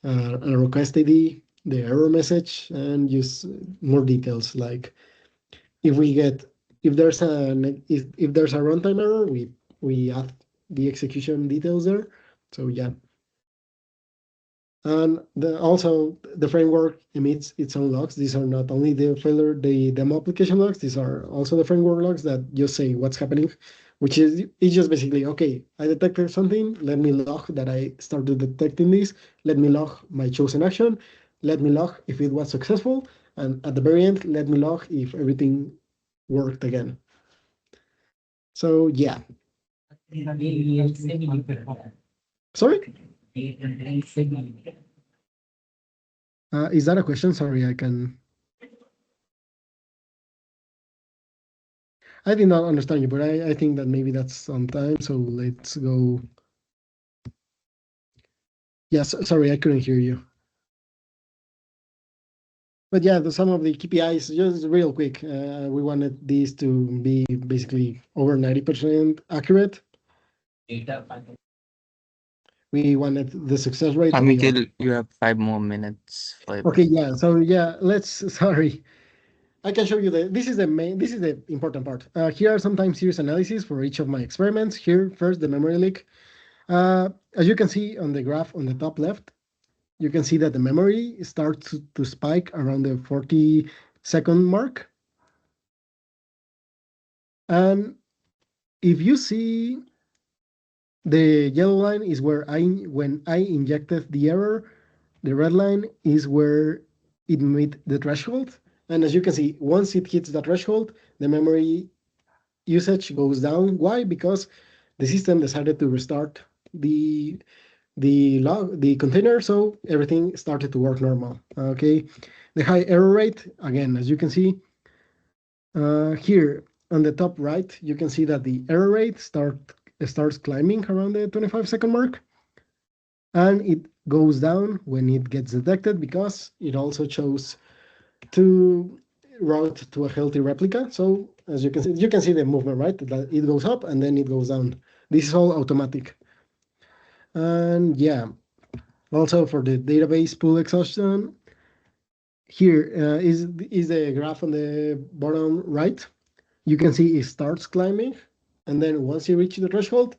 a request ID, the error message, and use more details like if we get if there's a runtime error, we add the execution details there. So yeah. And also the framework emits its own logs. These are not only the demo application logs, these are also the framework logs that just say what's happening, which is it's just basically, okay, I detected something, let me log that I started detecting this, let me log my chosen action, let me log if it was successful, and at the very end, let me log if everything worked again. So yeah. Sorry? Is that a question? Sorry, I did not understand you, but I think that maybe that's on time. So let's go. Yes, sorry, I couldn't hear you. But yeah, some of the KPIs, just real quick, we wanted these to be basically over 90% accurate. We wanted the success rate to be Mikhail, you have 5 more minutes for your okay. presentation. Yeah. So yeah, let's. Sorry, I can show you this is the main. This is the important part. Here are some time series analysis for each of my experiments. Here, first the memory leak. As you can see on the graph on the top left, you can see that the memory starts to spike around the 40-second mark. And if you see, the yellow line is when I injected the error, the red line is where it met the threshold. And as you can see, once it hits the threshold, the memory usage goes down. Why? Because the system decided to restart the container, so everything started to work normal. Okay, the high error rate, again, as you can see here on the top right, you can see that the error rate starts climbing around the 25-second mark, and it goes down when it gets detected because it also chose to route to a healthy replica. So as you can see the movement, right? That it goes up and then it goes down. This is all automatic. And yeah, also for the database pool exhaustion, here is the graph on the bottom right. You can see it starts climbing, and then once you reach the threshold,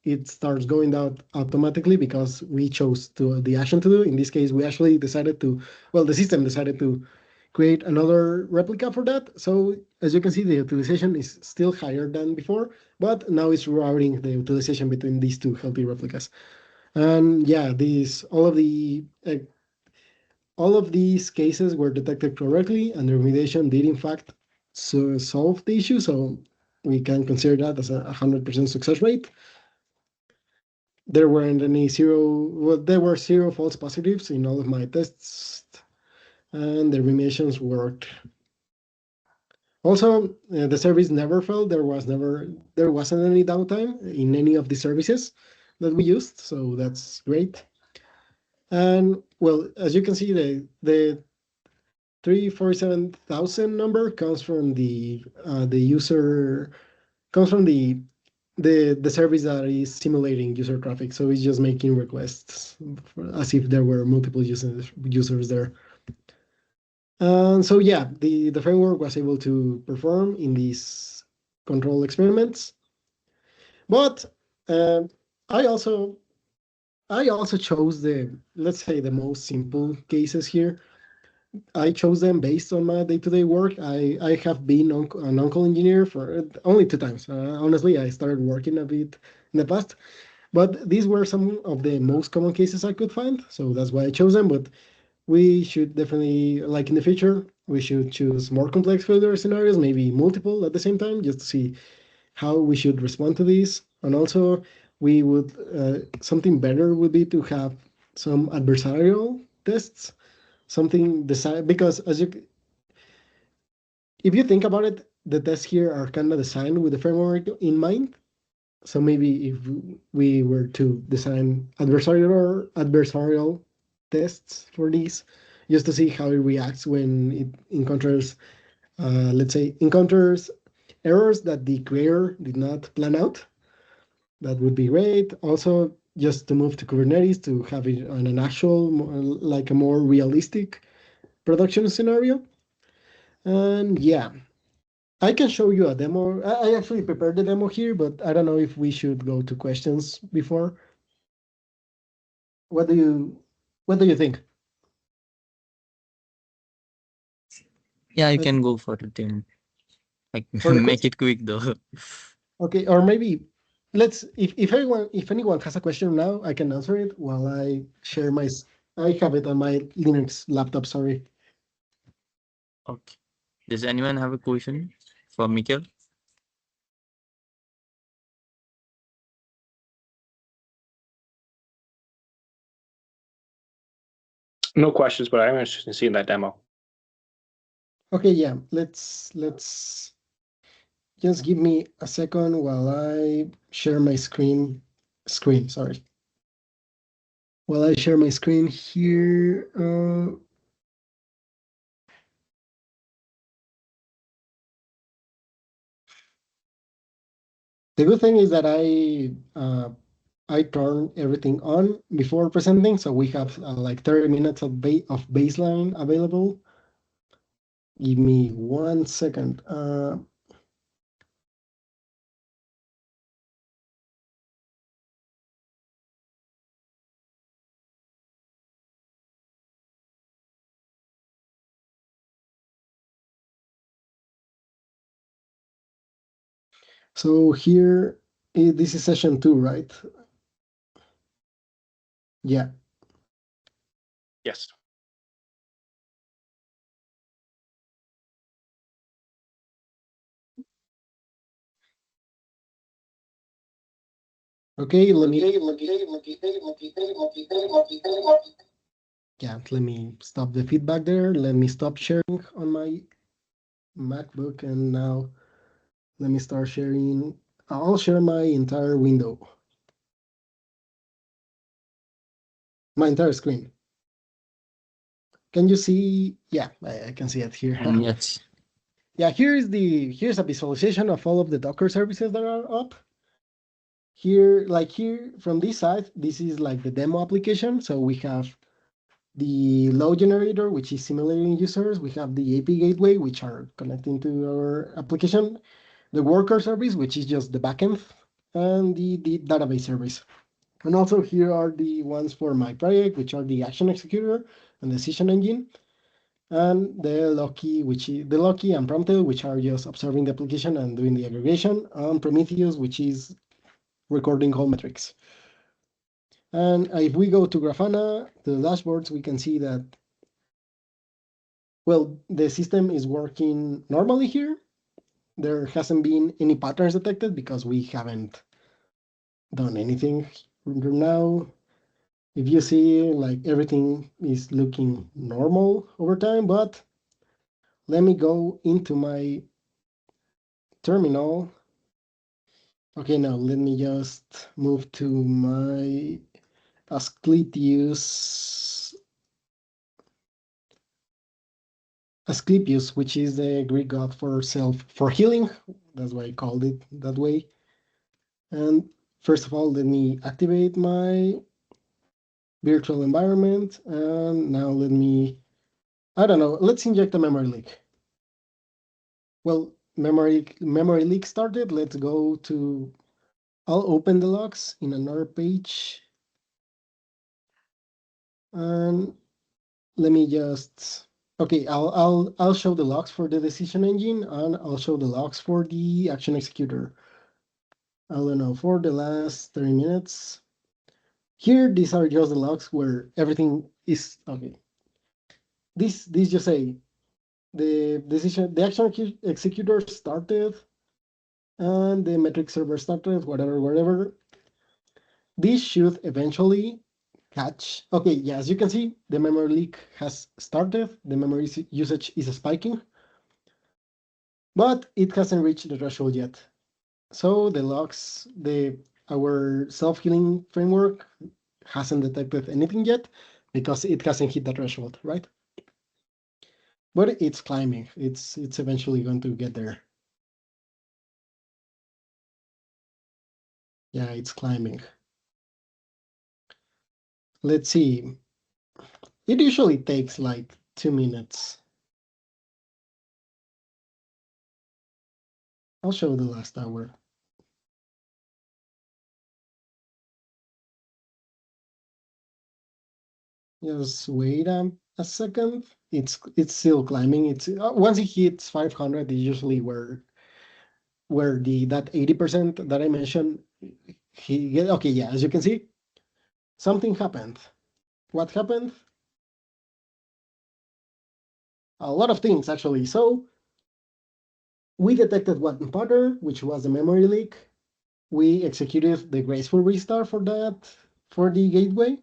it starts going down automatically because we chose the action to do. In this case, we actually decided to, well, the system decided to create another replica for that. So as you can see, the utilization is still higher than before, but now it's routing the utilization between these two healthy replicas. And yeah, all of these cases were detected correctly, and the remediation did in fact solve the issue. So we can consider that as a 100% success rate. There weren't any zero, well, there were zero false positives in all of my tests, and the remediations worked. Also, the service never failed. There wasn't any downtime in any of the services that we used, so that's great. And well, as you can see, the 347,000 number comes from the user comes from the service that is simulating user traffic. So it's just making requests as if there were multiple users there. And so yeah, the framework was able to perform in these control experiments. But uh, I also I also chose the, let's say, the most simple cases here. I chose them based on my day-to-day work. I have been an on-call engineer for only 2 times. Honestly, I started working a bit in the past, but these were some of the most common cases I could find. So that's why I chose them. But we should definitely, like in the future, we should choose more complex failure scenarios, maybe multiple at the same time, just to see how we should respond to these. And also, we would something better would be to have some adversarial tests, something designed because if you think about it, the tests here are kind of designed with the framework in mind. So maybe if we were to design adversarial tests for these, just to see how it reacts when it encounters, let's say, encounters errors that the creator did not plan out, that would be great. Also, just to move to Kubernetes to have it on an actual, like a more realistic production scenario. And yeah, I can show you a demo. I actually prepared the demo here, but I don't know if we should go to questions before. What do you think? Yeah, you Uh, can go for it, Tim. Like, For the make question? it quick though. Okay, or maybe let's if anyone has a question now, I can answer it while I share I have it on my Linux laptop, sorry. Okay. Does anyone have a question for Mikhail? No questions, but I'm interested in seeing that demo. Okay, yeah, let's just give me a second while I share my screen, sorry. While I share my screen here, The good thing is that I turn everything on before presenting, so we have like 30 minutes of baseline available. Give me 1 second. So here, this is session 2, right? Yeah. Yes. Okay, let me. Yeah, let me stop the feedback there. Let me stop sharing on my MacBook, and now let me start sharing. I'll share my entire window, my entire screen. Can you see? Yeah, I can see it here. Yes. Yeah, here's a visualization of all of the Docker services that are up. Here, like here from this side, this is like the demo application. So we have the load generator, which is simulating users. We have the AP gateway, which are connecting to our application, the worker service, which is just the backend, and the database service. And also here are the ones for my project, which are the action executor and decision engine, and the Loki, which is the Loki and Prompted, which are just observing the application and doing the aggregation, and Prometheus, which is recording all metrics. And if we go to Grafana, the dashboards, we can see that, well, the system is working normally here. There hasn't been any patterns detected because we haven't done anything now. If you see, like everything is looking normal over time, but let me go into my terminal. Okay, now let me just move to my Asclepius, Asclepius, which is the Greek god for healing. That's why I called it that way. And first of all, let me activate my virtual environment. And now let me, I don't know, let's inject a memory leak. Well, memory leak started. Let's go to, I'll open the logs in another page. And let me just, okay, I'll show the logs for the decision engine, and I'll show the logs for the action executor. I don't know, for the last 30 minutes. Here, these are just the logs where everything is okay. This just say the action executor started, and the metric server started, whatever. This should eventually catch. Okay, yeah, as you can see, the memory leak has started. The memory usage is spiking, but it hasn't reached the threshold yet. So the logs, our self-healing framework hasn't detected anything yet because it hasn't hit the threshold, right? But it's climbing. It's eventually going to get there. Yeah, it's climbing. Let's see. It usually takes like 2 minutes. I'll show the last hour. Just wait a second. It's still climbing. It's once it hits 500, is usually where that 80% that I mentioned. Okay, yeah. As you can see, something happened. What happened? A lot of things actually. So we detected one pattern, which was the memory leak. We executed the graceful restart for that for the gateway.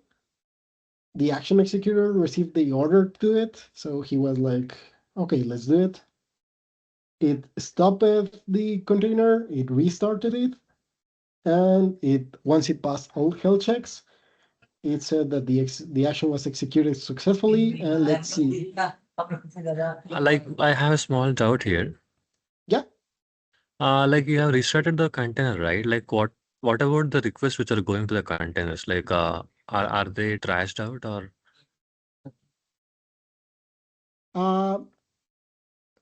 The action executor received the order to do it, so he was like, okay, let's do it. It stopped the container, it restarted it, and once it passed all health checks, it said that the action was executed successfully. And let's see. Like, I have a small doubt here. Yeah. Like you have restarted the container, right? Like what about the requests which are going to the containers? Like are they trashed out or Uh,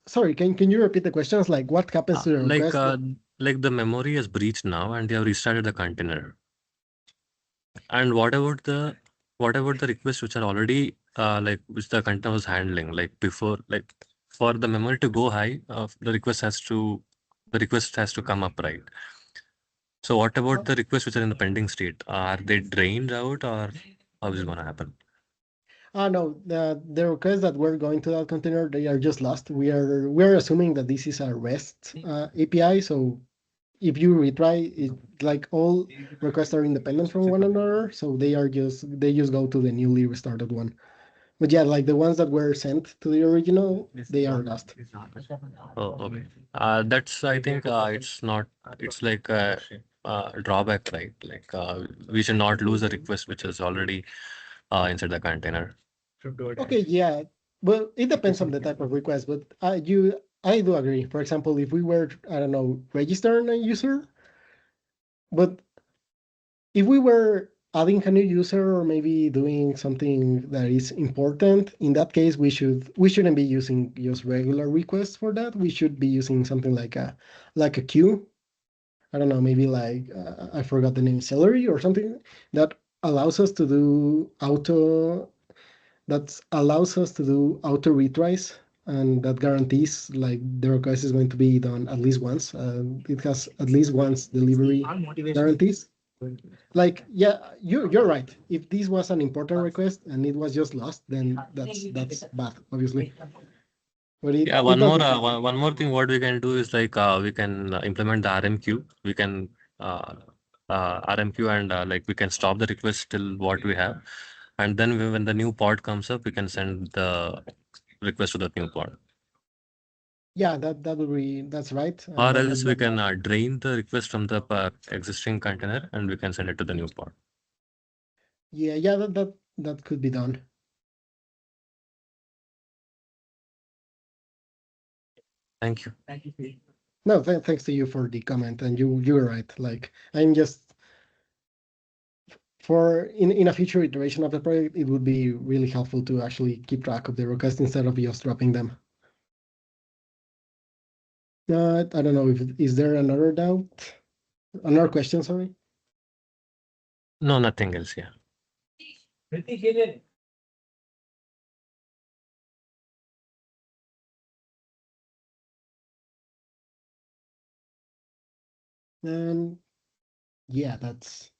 Sorry, can you repeat the questions? Like what happens to the like request? like the memory is breached now and you have restarted the container? And what about the requests which are already like which the container was handling like before, like for the memory to go high, the request has to come up, right? So what about the requests which are in the pending state? Are they drained out or how is it gonna happen? No, the requests that were going to that container, they are just lost. We're assuming that this is a REST API, so if you retry it, like all requests are independent from one another, so they just go to the newly restarted one. But yeah, like the ones that were sent to the original, they are lost. Oh, okay. That's, I think, it's not, it's like a drawback, right? Like, we should not lose a request which is already inside the container. Okay, yeah. Well, it depends on the type of request, but I do agree. For example, if we were, I don't know, registering a user, but if we were adding a new user or maybe doing something that is important, in that case, we shouldn't be using just regular requests for that. We should be using something like a queue. I don't know, maybe like I forgot the name, Celery or something that allows us to do auto retries, and that guarantees like the request is going to be done at least once. It has at least once delivery guarantees. Like, yeah, you're right. If this was an important request and it was just lost, then that's bad, obviously. But Yeah, it doesn't. one more thing what we can do is like we can implement the RMQ. We can RMQ and like we can stop the request till what we have, and then when the new pod comes up, we can send the request to the new pod. Yeah, that would be that's right. Or else we can drain the request from the existing container and we can send it to the new pod. Yeah, that could be done. Thank you. No, thanks to you for the comment, and you're right. Like, I'm just for in a future iteration of the project, it would be really helpful to actually keep track of the requests instead of just dropping them. I don't know if is there another doubt, another question, sorry. No, nothing else. Yeah. And yeah, that's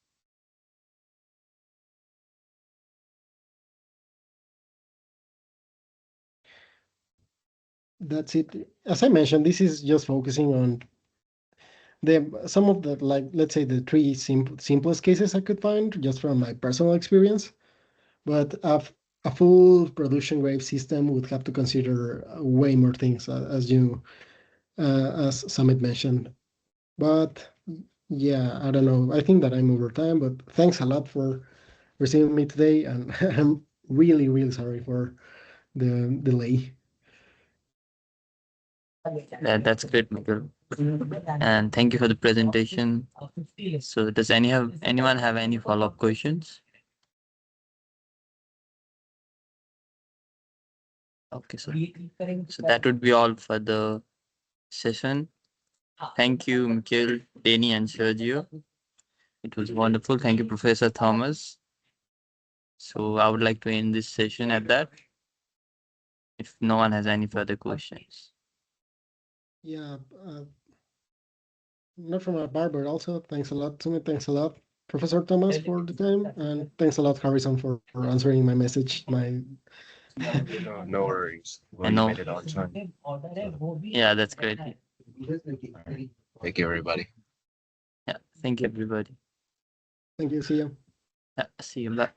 it. As I mentioned, this is just focusing on some of the, like, let's say the three simplest cases I could find just from my personal experience. But a full production grade system would have to consider way more things, as Summit mentioned. But yeah, I don't know. I think that I'm over time, but thanks a lot for receiving me today, and I'm really, really sorry for the delay. That's great, Miguel. And thank you for the presentation. So does anyone have any follow-up questions? Okay, so that would be all for the session. Thank you, Mikhail, Danny, and Sergio. It was wonderful. Thank you, Professor Thomas. So I would like to end this session at that, if no one has any further questions. Yeah, not from a bar, but also thanks a lot, Sumit. Thanks a lot, Professor Thomas, for the time, and thanks a lot, Harrison, for answering my message. No worries. Well, And you no, made it on time. yeah, that's great. Thank you, everybody. Yeah, thank you, everybody. Thank you. See you. Yeah, see you. Bye.